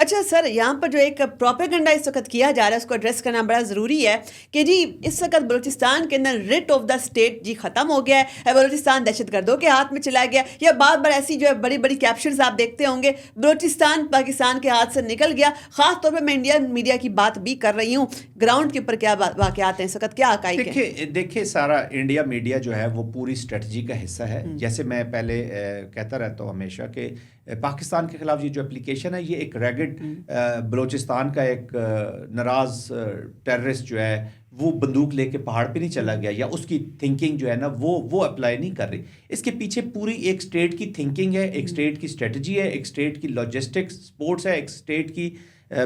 اچھا سر، یہاں پر جو ایک پروپیگنڈا اس وقت کیا جا رہا ہے اس کو ایڈریس کرنا بڑا ضروری ہے کہ جی اس وقت بلوچستان کے اندر ریٹ آف دا اسٹیٹ جی ختم ہو گیا ہے، بلوچستان دہشت گردوں کے ہاتھ میں چلا گیا، یا بار بار ایسی جو ہے بڑی بڑی کیپشنز آپ دیکھتے ہوں گے، بلوچستان پاکستان کے ہاتھ سے نکل گیا. خاص طور پہ میں انڈین میڈیا کی بات بھی کر رہی ہوں. گراؤنڈ کے اوپر کیا واقعات ہیں اس وقت، کیا حقائق ہیں؟ دیکھیں سارا انڈیا میڈیا جو ہے وہ پوری اسٹریٹجی کا حصہ ہے. جیسے میں پہلے کہتا رہتا ہوں ہمیشہ کہ پاکستان کے خلاف یہ جو اپلیکیشن ہے یہ ایک ریگڈ بلوچستان کا ایک ناراض ٹیررسٹ جو ہے وہ بندوق لے کے پہاڑ پہ نہیں چلا گیا، یا اس کی تھنکنگ جو ہے نا وہ اپلائی نہیں کر رہی. اس کے پیچھے پوری ایک اسٹیٹ کی تھنکنگ ہے، ایک اسٹیٹ کی اسٹریٹجی ہے، ایک اسٹیٹ کی لاجسٹکس سپورٹس ہے، ایک اسٹیٹ کی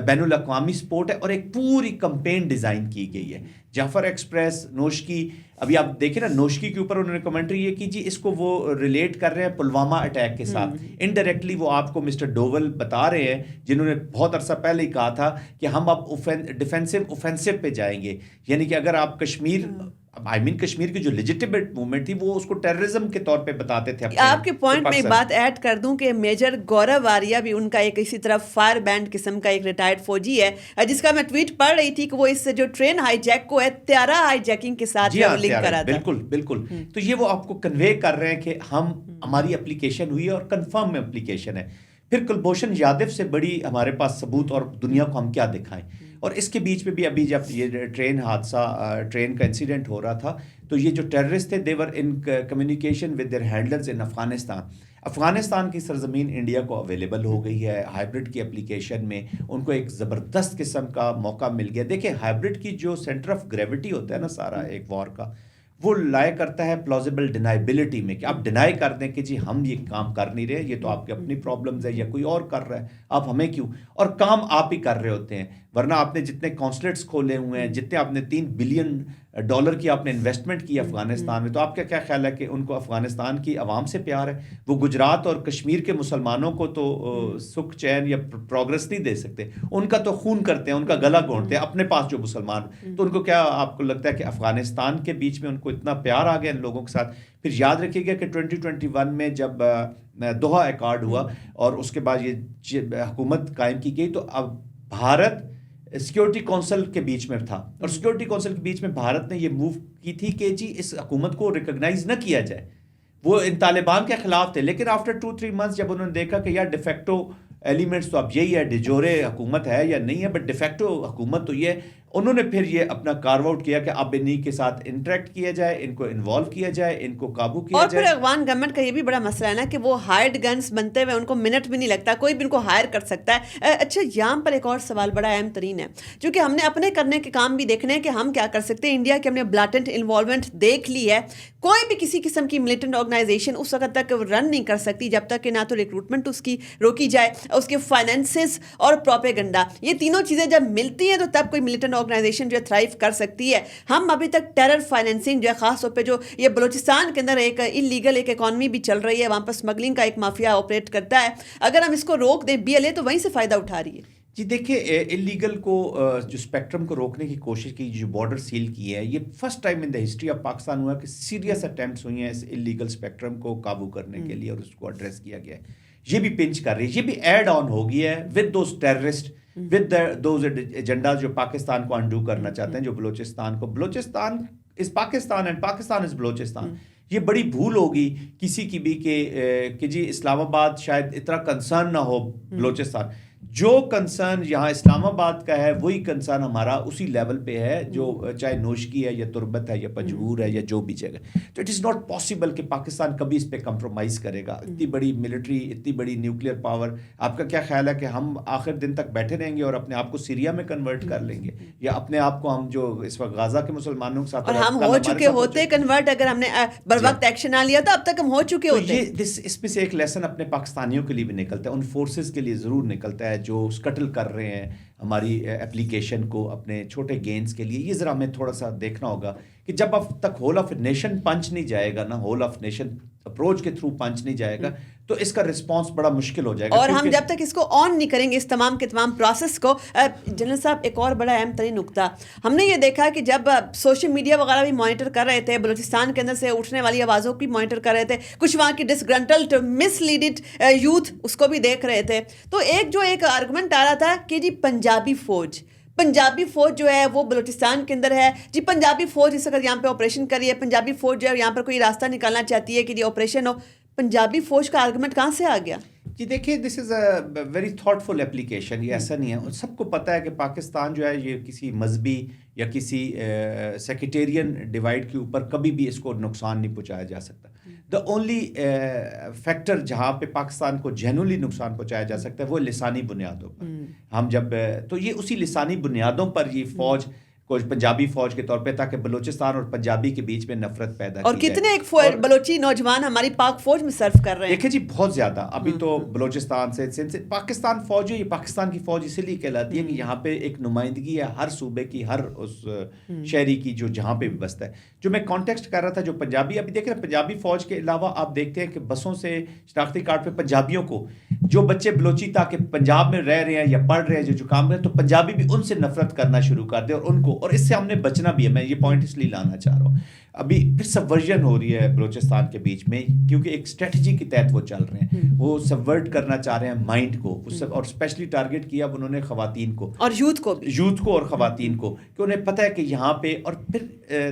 بین الاقوامی سپورٹ ہے، اور ایک پوری کمپین ڈیزائن کی گئی ہے. جعفر ایکسپریس، نوشکی، ابھی آپ دیکھیں نا نوشکی کے اوپر انہوں نے کمنٹری یہ کی جی اس کو وہ ریلیٹ کر رہے ہیں پلوامہ اٹیک کے ساتھ. انڈائریکٹلی وہ آپ کو مسٹر ڈوول بتا رہے ہیں جنہوں نے بہت عرصہ پہلے ہی کہا تھا کہ ہم اب ڈیفینسو اوفینسو پہ جائیں گے. یعنی کہ اگر آپ کشمیر کشمیر کی جو لیجیٹیمیٹ موومنٹ تھی وہ اس کو ٹیررزم کے طور پہ بتاتے تھے. آپ کے پوائنٹ میں بات ایڈ کر دوں کہ میجر گورو آریہ بھی ان کا ایک اسی طرح فائر بینڈ قسم کا ایک ریٹائرڈ فوجی ہے جس کا میں ٹویٹ پڑھ رہی تھی کہ وہ اس جو ٹرین ہائی جیک کو ہے طیارہ ہائی جیکنگ کے ساتھ لنک کرا تھا. بالکل. تو یہ وہ آپ کو کنوے کر رہے ہیں کہ ہماری اپلیکیشن ہوئی ہے اور کنفرم میں اپلیکیشن ہے. پھر کلبھوشن یادو سے بڑی ہمارے پاس ثبوت اور دنیا کو ہم کیا دکھائیں. اور اس کے بیچ میں بھی ابھی جب یہ ٹرین کا انسیڈنٹ ہو رہا تھا تو یہ جو ٹیررسٹ تھے they were in communication with their handlers in Afghanistan کی سرزمین انڈیا کو اویلیبل ہو گئی ہے. ہائبرڈ کی اپلیکیشن میں ان کو ایک زبردست قسم کا موقع مل گیا. دیکھیں ہائبرڈ کی جو سینٹر آف گریوٹی ہوتا ہے نا سارا ایک وار کا، وہ لائے کرتا ہے پلازیبل ڈینائبلٹی میں، کہ آپ ڈینائی کر دیں کہ جی ہم یہ کام کر نہیں رہے، یہ تو آپ کی اپنی پرابلمز ہے یا کوئی اور کر رہا ہے، آپ ہمیں کیوں، اور کام آپ ہی کر رہے ہوتے ہیں. ورنہ آپ نے جتنے کانسولیٹس کھولے ہوئے ہیں، جتنے آپ نے $3 بلین کی آپ نے انویسٹمنٹ کی افغانستان میں، تو آپ کا کیا خیال ہے کہ ان کو افغانستان کی عوام سے پیار ہے؟ وہ گجرات اور کشمیر کے مسلمانوں کو تو سکھ چین یا پروگرس نہیں دے سکتے، ان کا تو خون کرتے ہیں، ان کا گلا گھونٹتے ہیں اپنے پاس جو مسلمان. تو ان کو کیا آپ کو لگتا ہے کہ افغانستان کے بیچ میں ان کو اتنا پیار آ گیا ان لوگوں کے ساتھ؟ پھر یاد رکھیے گا کہ 2021 میں جب دوحہ ایکارڈ ہوا اور اس کے بعد یہ حکومت قائم کی گئی، تو اب بھارت سیکورٹی کونسل کے بیچ میں تھا، اور سیکورٹی کونسل کے بیچ میں بھارت نے یہ موو کی تھی کہ جی اس حکومت کو ریکگنائز نہ کیا جائے. وہ ان طالبان کے خلاف تھے، لیکن آفٹر 2-3 منتھس جب انہوں نے دیکھا کہ یار ڈیفیکٹو ایلیمنٹس تو اب یہی ہے، ڈیجورے حکومت ہے یا نہیں ہے، بٹ ڈیفیکٹو حکومت تو یہ ہے، انہوں نے پھر یہ اپنا کارو آؤٹ کیا کہ اب انہی کے ساتھ انٹریکٹ کیا جائے، ان کو انوالو کیا جائے، ان کو قابو کیا جائے. اور پھر افغان گورنمنٹ کا یہ بھی بڑا مسئلہ ہے نا کہ وہ ہائرڈ گنز بنتے ہوئے ان کو منٹ بھی نہیں لگتا، کوئی بھی ان کو ہائر کر سکتا ہے. اچھا یہاں پر ایک اور سوال بڑا اہم ترین ہے، چونکہ ہم نے اپنے کرنے کے کام بھی دیکھنے ہیں کہ ہم کیا کر سکتے ہیں. انڈیا کی ہم نے بلاٹنٹ انوالومنٹ دیکھ لی ہے. کوئی بھی کسی قسم کی ملیٹنٹ آرگنائزیشن اس وقت تک رن نہیں کر سکتی جب تک کہ نہ تو ریکروٹمنٹ اس کی روکی جائے، اس کے فائنینسز اور پروپیگنڈا، یہ تینوں چیزیں جب ملتی ہیں تو تب کوئی ملیٹنٹ آرگنائزیشن جو ہے تھرائیو کر سکتی ہے. ہم ابھی تک ٹیرر فائنینسنگ جو ہے خاص طور پہ جو یہ بلوچستان کے اندر ایک انلیگل ایک اکانومی بھی چل رہی ہے، وہاں پر اسمگلنگ کا ایک مافیا آپریٹ کرتا ہے، اگر ہم اس کو روک دیں BLA تو وہیں سے فائدہ اٹھا رہی ہے. جی دیکھیں انلیگل کو جو اسپیکٹرم کو روکنے کی کوشش کی، جو بارڈر سیل کی ہے، یہ first time in the history of Pakistan ہوا کہ سیریس اٹیمپٹس ہوئی ہیں اس انلیگل اسپیکٹرم کو قابو کرنے کے لیے اور اس کو ایڈریس کیا گیا ہے. یہ بھی پنچ کر رہی ہے، یہ بھی ایڈ آن ہو گیا ہے with those terrorist, with those agendas جو پاکستان کو انڈو کرنا چاہتے ہیں، جو بلوچستان از پاکستان اینڈ پاکستان از بلوچستان. یہ بڑی بھول ہوگی کسی کی بھی کہ جی اسلام آباد شاید اتنا کنسرن نہ ہو بلوچستان. جو کنسرن یہاں اسلام آباد کا ہے وہی کنسرن ہمارا اسی لیول پہ ہے، جو چاہے نوشکی ہے یا تربت ہے یا پنجگور ہے یا جو بھی جگہ. تو اٹ از ناٹ پاسبل کہ پاکستان کبھی اس پہ کمپرومائز کرے گا. اتنی بڑی ملٹری، اتنی بڑی نیوکلیئر پاور، آپ کا کیا خیال ہے کہ ہم آخر دن تک بیٹھے رہیں گے اور اپنے آپ کو سیریا میں کنورٹ کر لیں گے، یا اپنے آپ کو ہم جو اس وقت غازہ کے مسلمانوں کے ساتھ، اور ہم ہو چکے ہوتے کنورٹ اگر ہم نے بر وقت ایکشن نہ لیا تو اب تک ہم ہو چکے ہوتے. اس میں سے ایک لیسن اپنے پاکستانیوں کے لیے بھی نکلتا ہے، ان فورسز کے لیے ضرور نکلتا ہے جو اسکٹل کر رہے ہیں ہماری اپلیکیشن کو اپنے چھوٹے گینز کے لیے. یہ ذرا ہمیں تھوڑا سا دیکھنا ہوگا کہ جب اب تک ہول آف نیشن پنچ نہیں جائے گا نا، ہول آف نیشن اپروچ کے تھرو پنچ نہیں جائے گا تو اس کا رسپانس بڑا مشکل ہو جائے گا. اور ہم جب تک اس کو آن نہیں کریں گے اس تمام کے تمام پروسیس کو. جنرل صاحب ایک اور بڑا اہم ترین نقطہ ہم نے یہ دیکھا کہ جب سوشل میڈیا وغیرہ بھی مانیٹر کر رہے تھے, بلوچستان کے اندر سے اٹھنے والی آوازوں کی مانیٹر کر رہے تھے, کچھ وہاں کی ڈسگرنٹلڈ مس لیڈڈ یوتھ اس کو بھی دیکھ رہے تھے, تو جو ایک آرگومنٹ آ رہا تھا کہ جی پنجابی فوج جو ہے وہ بلوچستان کے اندر ہے, جی پنجابی فوج اس وقت یہاں پہ آپریشن کری ہے, پنجابی فوج جو ہے یہاں پر کوئی راستہ نکالنا چاہتی ہے کہ جی آپریشن ہو. پنجابی فوج کا آرگومنٹ کہاں سے آ گیا؟ جی دیکھیے this is a very thoughtful application. یہ ایسا نہیں ہے, سب کو پتہ ہے کہ پاکستان جو ہے یہ کسی مذہبی یا کسی سیکٹیرین ڈیوائڈ کے اوپر کبھی بھی اس کو نقصان نہیں پہنچایا جا سکتا. دا اونلی فیکٹر جہاں پہ پاکستان کو جینولی نقصان پہنچایا جا سکتا ہے وہ لسانی بنیادوں پر. ہم جب تو یہ اسی لسانی بنیادوں پر یہ فوج کوئی پنجابی فوج کے طور پہ, تاکہ بلوچستان اور پنجابی کے بیچ میں نفرت پیدا کی جائے. اور کتنے ایک بلوچی نوجوان ہماری پاک فوج میں سرو کر رہے ہیں. دیکھیں جی بہت زیادہ. ابھی تو بلوچستان سے پاکستان فوج ہے, یہ پاکستان کی فوج اسی لیے کہلاتی ہے کہ یہاں پہ ایک نمائندگی ہے ہر صوبے کی, ہر اس شہری کی جو جہاں پہ بھی بستا ہے. جو میں کانٹیکسٹ کر رہا تھا جو پنجابی, ابھی دیکھ رہے ہیں پنجابی فوج کے علاوہ آپ دیکھتے ہیں کہ بسوں سے شناختی کارڈ پہ پنجابیوں کو, جو بچے بلوچی تاکہ پنجاب میں رہ رہے ہیں یا پڑھ رہے ہیں جو کام کریں, تو پنجابی بھی ان سے نفرت کرنا شروع کر دے, اور ان کو, اور اس سے ہم نے بچنا بھی ہے. میں یہ پوائنٹ اس لیے لانا چاہ رہا ہوں. ابھی پھر سبورژن ہو رہی ہے بلوچستان کے بیچ میں, کیونکہ ایک اسٹریٹجی کے تحت وہ چل رہے ہیں. وہ سبورٹ کرنا چاہ رہے ہیں مائنڈ کو, اور اسپیشلی ٹارگٹ کیا انہوں نے خواتین کو اور یوتھ کو اور خواتین کو, کہ انہیں پتہ ہے کہ یہاں پہ. اور پھر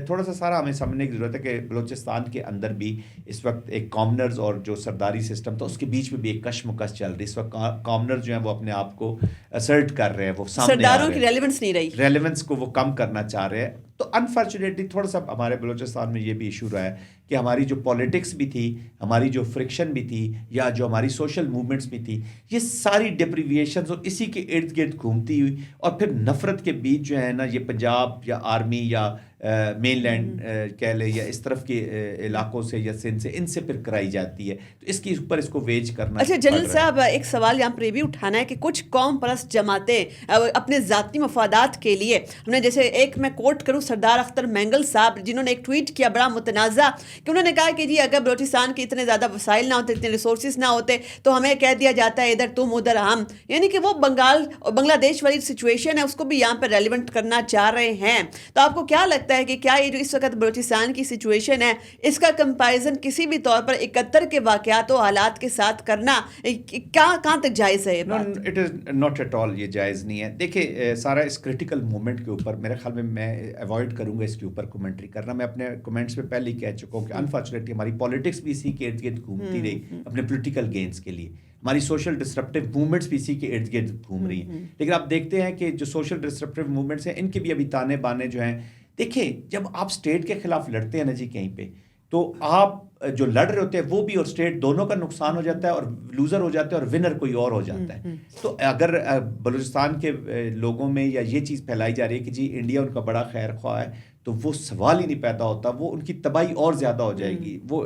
تھوڑا سا سارا ہمیں سمجھنے کی ضرورت ہے کہ بلوچستان کے اندر بھی اس وقت ایک کامنرز اور جو سرداری سسٹم تھا اس کے بیچ میں بھی ایک کشمکش چل رہی ہے. اس وقت کامنرز جو ہیں وہ اپنے آپ کو اسرٹ کر رہے ہیں, وہ سامنے سرداروں کی ریلیونس نہیں رہی, ریلیونس کو وہ کم کرنا چاہ رہے ہیں. تو انفارچونیٹلی تھوڑا سا ہمارے بلوچستان میں یہ بھی ایشو رہا ہے کہ ہماری جو پولیٹکس بھی تھی, ہماری جو فرکشن بھی تھی, یا جو ہماری سوشل موومنٹس بھی تھی, یہ ساری ڈپریویشنز اور اسی کے ارد گرد گھومتی ہوئی, اور پھر نفرت کے بیچ جو ہے نا یہ پنجاب یا آرمی یا مین لینڈ کہہ لیں یا اس طرف کے علاقوں سے یا سندھ سے, ان سے پھر کرائی جاتی ہے. تو اس کے اوپر اس کو ویج کرنا. اچھا جنرل صاحب ایک سوال یہاں پر یہ بھی اٹھانا ہے کہ کچھ قوم پرست جماعتیں اپنے ذاتی مفادات کے لیے, ہم نے جیسے ایک میں کوٹ کروں سردار اختر مینگل صاحب جنہوں نے ایک ٹویٹ کیا بڑا متنازع, کہ انہوں نے کہا کہ جی اگر بلوچستان کے اتنے زیادہ وسائل نہ ہوتے, اتنے ریسورسز نہ ہوتے, تو ہمیں کہہ دیا جاتا ہے ادھر تم ادھر ہم, یعنی کہ وہ بنگلہ دیش والی سچویشن ہے اس کو بھی یہاں پر ریلیونٹ کرنا چاہ رہے ہیں. تو آپ کو کیا لگتا ہے کہ کیا یہ جو اس وقت بلوچستان کی سچویشن ہے اس کا کمپیریزن کسی بھی طور پر 71 کے واقعات و حالات کے ساتھ کرنا کہاں تک جائز ہے؟ It is not at all, یہ جائز نہیں ہے. دیکھیں سارا اس کرٹیکل مومنٹ کے اوپر میرے خیال میں اوائڈ کروں گا اس کے اوپر کمنٹری کرنا. میں اپنے کمنٹس میں پہلے ہی کہہ چکا ہوں کہ انفارچونیٹلی ہماری پالیٹکس بھی اسی کے ارد گرد گھومتی رہی اپنے پولیٹیکل گینز کے لیے, ہماری سوشل ڈسرپٹیو موومنٹس بھی اسی کے ارد گرد گھوم رہی ہیں. لیکن آپ دیکھتے ہیں کہ جو سوشل ڈسرپٹیو موومنٹس ہیں ان کے بھی ابھی تانے بانے جو ہیں. دیکھیں جب آپ اسٹیٹ کے خلاف لڑتے ہیں نا جی کہیں پہ, تو آپ جو لڑ رہے ہوتے ہیں وہ بھی اور اسٹیٹ دونوں کا نقصان ہو جاتا ہے, اور لوزر ہو جاتا ہے اور ونر کوئی اور ہو جاتا ہے. تو اگر بلوچستان کے لوگوں میں یا یہ چیز پھیلائی جا رہی ہے کہ جی انڈیا ان کا بڑا خیر خواہ ہے, تو وہ سوال ہی نہیں پیدا ہوتا, وہ ان کی تباہی اور زیادہ ہو جائے گی. وہ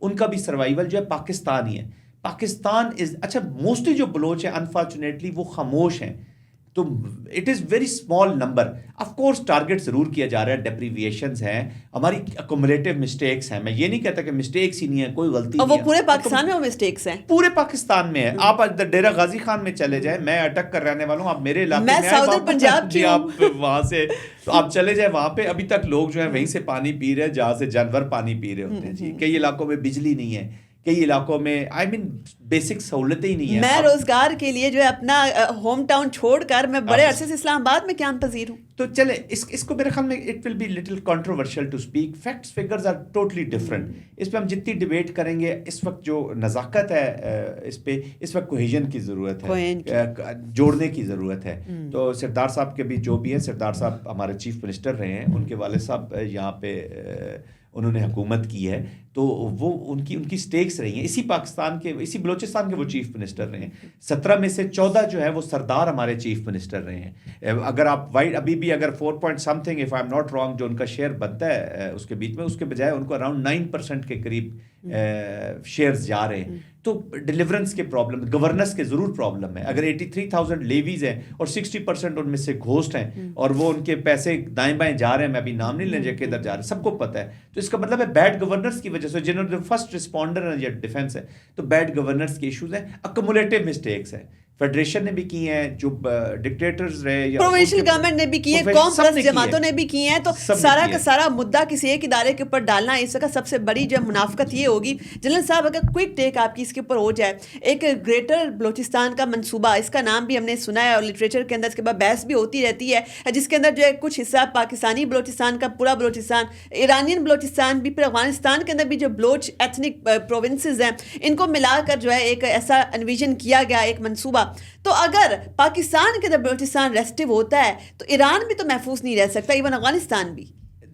ان کا بھی سروائیول جو ہے پاکستان ہی ہے. پاکستان اچھا موسٹلی جو بلوچ ہیں انفارچونیٹلی وہ خاموش ہیں, تو it is very small number. Of course target ضرور کیا جا رہا ہے, ڈیپریویشنز ہیں, ہماری اکومولیٹیو مسٹیکس ہیں. میں یہ نہیں کہتا کہ مسٹیکس ہی نہیں ہے, کوئی غلطی نہیں ہے, وہ پورے پاکستان میں وہ مسٹیکس ہیں, پورے پاکستان میں ہے. آپ ڈیرہ غازی خان میں چلے جائیں, میں اٹک کر رہنے والا ہوں, آپ میرے علاقے میں ساؤدرن پنجاب کی آپ وہاں سے تو آپ چلے جائیں, وہاں پہ ابھی تک لوگ جو ہیں وہیں سے پانی پی رہے ہیں جہاں سے جانور پانی پی رہے ہوتے ہیں جی. کئی علاقوں میں بجلی نہیں ہے, کئی علاقوں میں بیسک سہولتیں ہی نہیں ہیں. میں روزگار کے لیے جو ہے اپنا ہوم ٹاؤن چھوڑ کر میں بڑے عرصے سے اسلام آباد میں قیام پذیر ہوں. تو چلے اس کو میرے خیال میں it will be little controversial to speak. Facts figures are totally different. اس پہ ہم جتنی ڈبیٹ کریں گے, اس وقت جو نزاکت ہے اس پہ, اس وقت کوہیژن کی ضرورت ہے, جوڑنے کی ضرورت ہے. تو سردار صاحب کے بھی جو بھی ہیں, سردار صاحب ہمارے چیف منسٹر رہے ہیں, ان کے والد صاحب یہاں پہ انہوں نے حکومت کی ہے, تو وہ ان کی سٹیکس رہی ہیں. اسی پاکستان کے, اسی بلوچستان کے وہ چیف منسٹر رہے ہیں. 17 میں سے 14 جو ہے وہ سردار ہمارے چیف منسٹر رہے ہیں. اگر آپ ابھی بھی اگر 4 point some thing if I am not wrong جو ان کا شیئر بنتا ہے اس کے بیچ میں, اس کے بجائے ان کو اراؤنڈ 9% کے قریب شیئرز جا رہے ہیں. تو ڈیلیورنس کے پرابلم, گورننس کے ضرور پرابلم ہے. اگر 83,000 لیویز ہیں اور 60% ان میں سے گھوسٹ ہیں, اور وہ ان کے پیسے دائیں بائیں جا رہے ہیں, میں ابھی نام نہیں لینے کہ ادھر جا رہے ہیں, سب کو پتہ ہے. تو اس کا مطلب ہے بیڈ گورننس کی وجہ وجہ سے جنہوں نے فرسٹ رسپونڈر ہیں یا ڈیفنس ہے، تو بیڈ گورننس کے ایشوز ہیں، اکمولیٹو مسٹیکس ہیں، فیڈریشن نے بھی کی ہیں، جو ڈکٹیٹرز رہے یا پروونشل گورنمنٹ نے بھی کی ہے، قوم پرست جماعتوں نے بھی کی ہیں، تو سارا کا سارا مدعا کسی ایک ادارے کے اوپر ڈالنا اس وقت سب سے بڑی جو منافقت یہ ہوگی. جنرل صاحب اگر کوئک ٹیک آپ کی اس کے اوپر ہو جائے، ایک گریٹر بلوچستان کا منصوبہ، اس کا نام بھی ہم نے سنا ہے اور لٹریچر کے اندر اس کے بعد بحث بھی ہوتی رہتی ہے، جس کے اندر جو ہے کچھ حصہ پاکستانی بلوچستان کا، پورا بلوچستان، ایرانین بلوچستان بھی، پھر افغانستان کے اندر بھی جو بلوچ ایتھنک پروونسز ہیں ان کو ملا کر جو ہے ایک ایسا انویژن کیا گیا ایک منصوبہ. تو اگر پاکستان کے اندر بلوچستان ریسٹو ہوتا ہے تو ایران بھی تو محفوظ نہیں رہ سکتا، ایون افغانستان بھی.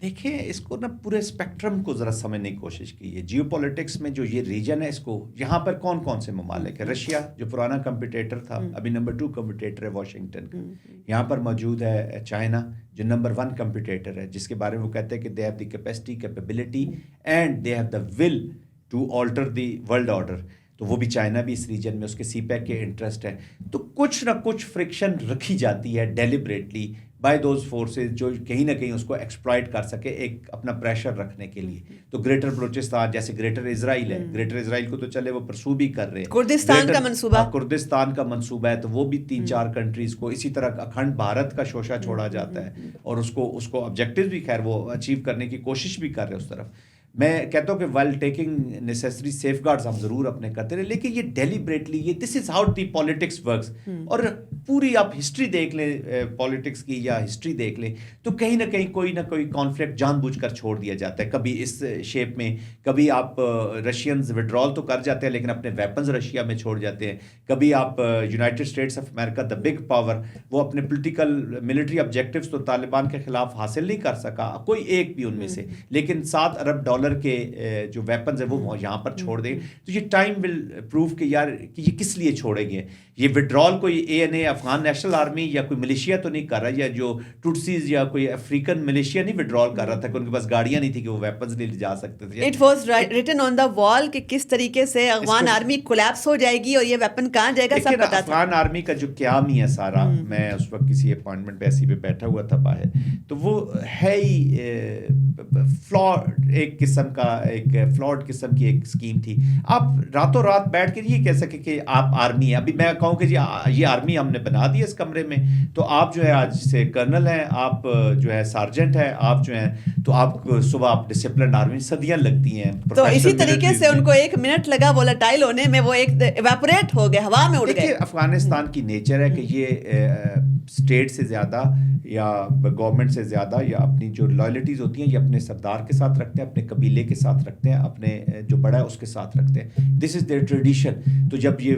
دیکھیں اس کو نا پورے اسپیکٹرم کو ذرا سمجھنے کی کوشش کیجیے. جیو پولیٹکس میں جو یہ ریجن ہے، اس کو یہاں پر کون کون سے ممالک ہے؟ رشیا جو پرانا کمپٹیٹر تھا، ابھی نمبر 2 کمپٹیٹر ہے واشنگٹن کا. یہاں پر موجود ہے چائنا جو نمبر 1 کمپٹیٹر ہے، جس کے بارے میں وہ کہتے ہیں کہ they have the capacity, capability and they have the will to alter the world order. تو وہ بھی چائنا بھی اس ریجن میں، اس کے سی پیک کے انٹرسٹ ہے. تو کچھ نہ کچھ فرکشن رکھی جاتی ہے ڈیلیبریٹلی بائی دوز فورسز جو کہیں نہ کہیں اس کو ایکسپلائٹ کر سکے ایک اپنا پریشر رکھنے کے لیے. تو گریٹر بلوچستان جیسے گریٹر اسرائیل ہے، گریٹر اسرائیل کو تو چلے وہ پرسو بھی کر رہے ہیں، کردستان کا منصوبہ، کردستان کا منصوبہ ہے، تو وہ بھی 3-4 کنٹریز کو اسی طرح اکھنڈ بھارت کا شوشہ چھوڑا جاتا ہے، اور اس کو آبجیکٹیو بھی خیر وہ اچیو کرنے کی کوشش بھی کر رہے ہیں اس طرف. میں کہتا ہوں کہ while taking necessary safeguards ہم ضرور اپنے کرتے رہے، لیکن یہ ڈیلیبریٹلی، یہ this is how the politics works. اور پوری آپ ہسٹری دیکھ لیں پالیٹکس کی یا ہسٹری دیکھ لیں تو کہیں نہ کہیں کوئی نہ کوئی کانفلکٹ جان بوجھ کر چھوڑ دیا جاتا ہے. کبھی اس شیپ میں، کبھی آپ رشینز وڈرال تو کر جاتے ہیں لیکن اپنے ویپنز رشیا میں چھوڑ جاتے ہیں. کبھی آپ United States of America the big power, وہ اپنے پولیٹیکل ملٹری آبجیکٹیوز تو طالبان کے خلاف حاصل نہیں کر سکا کوئی ایک بھی ان میں سے، لیکن $7 ارب کے جو ویپنز ہیں وہ یہاں پر چھوڑ دیں. تو یہ ٹائم ول پروف کہ یار کہ یہ کس لیے چھوڑیں گے. یہ وڈرال کوئی ANA افغان نیشنل آرمی یا کوئی ملیشیا تو نہیں کر رہا، یا جو ٹوٹسیز یا کوئی افریقن ملیشیا نہیں وڈرال کر رہا تھا کہ ان کے پاس گاڑیاں نہیں تھی کہ وہ ویپنز لے جا سکتے تھے. اٹ واز ریٹن آن دا وال کہ کس طریقے سے افغان آرمی کولیپس ہو جائے گی اور یہ ویپن کہاں جائے گا سب پتہ تھا. افغان آرمی کا جو قیام ہی ہے سارا، میں اس وقت کسی اپوائنٹمنٹ ایسی پہ بیٹھا ہوا تھا باہر، تو وہ ہے ہی فلاڈ ایک قسم کا، ایک فلاڈ قسم کی ایک اسکیم تھی. آپ راتوں رات بیٹھ کے یہ کہہ سکے کہ آپ آرمی ہے. ابھی میں کہوں کہ جی یہ آرمی ہم نے بنا دی اس کمرے میں، تو آپ جو ہے آج سے کرنل ہیں، آپ جو ہے سارجنٹ ہیں، آپ جو ہیں تو آپ صبح آپ ڈسپلن آرمی صدیاں لگتی ہیں. تو اسی طریقے سے ان کو 1 منٹ لگا وولٹائل ہونے میں، وہ ایک ایواپوریٹ ہو گئے، ہوا میں اڑ گئے. افغانستان کی نیچر ہے کہ یہ اسٹیٹ سے زیادہ یا گورنمنٹ سے زیادہ یا اپنی جو لائلٹیز ہوتی ہیں یہ اپنے سردار کے ساتھ رکھتے ہیں، اپنے قبیلے کے ساتھ رکھتے ہیں، اپنے جو بڑا ہے اس کے ساتھ رکھتے ہیں. دس از دیئر ٹریڈیشن. تو جب یہ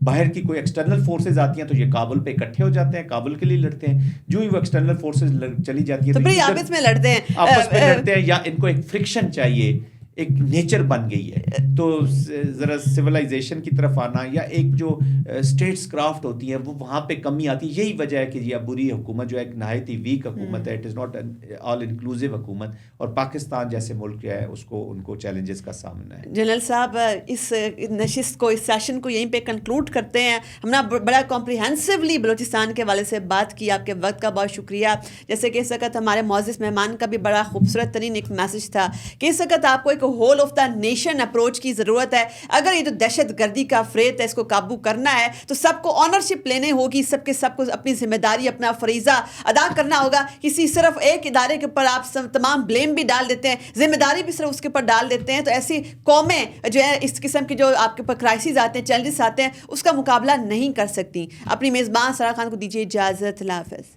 باہر کی کوئی ایکسٹرنل فورسز آتی ہیں تو یہ کابل پہ اکٹھے ہو جاتے ہیں، کابل کے لیے لڑتے ہیں. جو ہی وہ ایکسٹرنل فورسز چلی جاتی ہیں تو پھر آپس میں لڑتے ہیں، آپس میں لڑتے ہیں، یا ان کو ایک فرکشن چاہیے، ایک نیچر بن گئی ہے. تو ذرا سویلائزیشن کی طرف آنا یا ایک جو اسٹیٹس کرافٹ ہوتی ہیں وہ وہاں پہ کمی آتی ہے. یہی وجہ ہے کہ یہ بری حکومت جو ہے ایک نہایت ہی ویک حکومت ہے. It is not all inclusive حکومت، اور پاکستان جیسے ملک جو ہے اس کو ان کو چیلنجز کا سامنا ہے. جنرل صاحب اس نشست کو، اس سیشن کو یہیں پہ کنکلوڈ کرتے ہیں. ہم نے بڑا کمپریہنسولی بلوچستان کے والے سے بات کی. آپ کے وقت کا بہت شکریہ. جیسے کہ اس وقت ہمارے معزز مہمان کا بھی بڑا خوبصورت ترین ایک میسج تھا کہ اس وقت آپ کو ایک whole of the nation approach کی ضرورت ہے. اگر یہ جو دہشت گردی کا فریت ہے اس کو قابو کرنا ہے تو سب کو آنرشپ لینے ہوگی، سب کو اپنی ذمہ داری، اپنا فریضہ ادا کرنا ہوگا. کسی صرف ایک ادارے کے اوپر آپ تمام بلیم بھی ڈال دیتے ہیں، ذمہ داری بھی صرف اس کے اوپر ڈال دیتے ہیں، تو ایسی قومیں جو ہے اس قسم کی جو آپ کے اوپر کرائسس آتے ہیں، چیلنجز آتے ہیں، اس کا مقابلہ نہیں کر سکتی. اپنی میزبان سارا خان کو دیجیے اجازت. اللہ حافظ.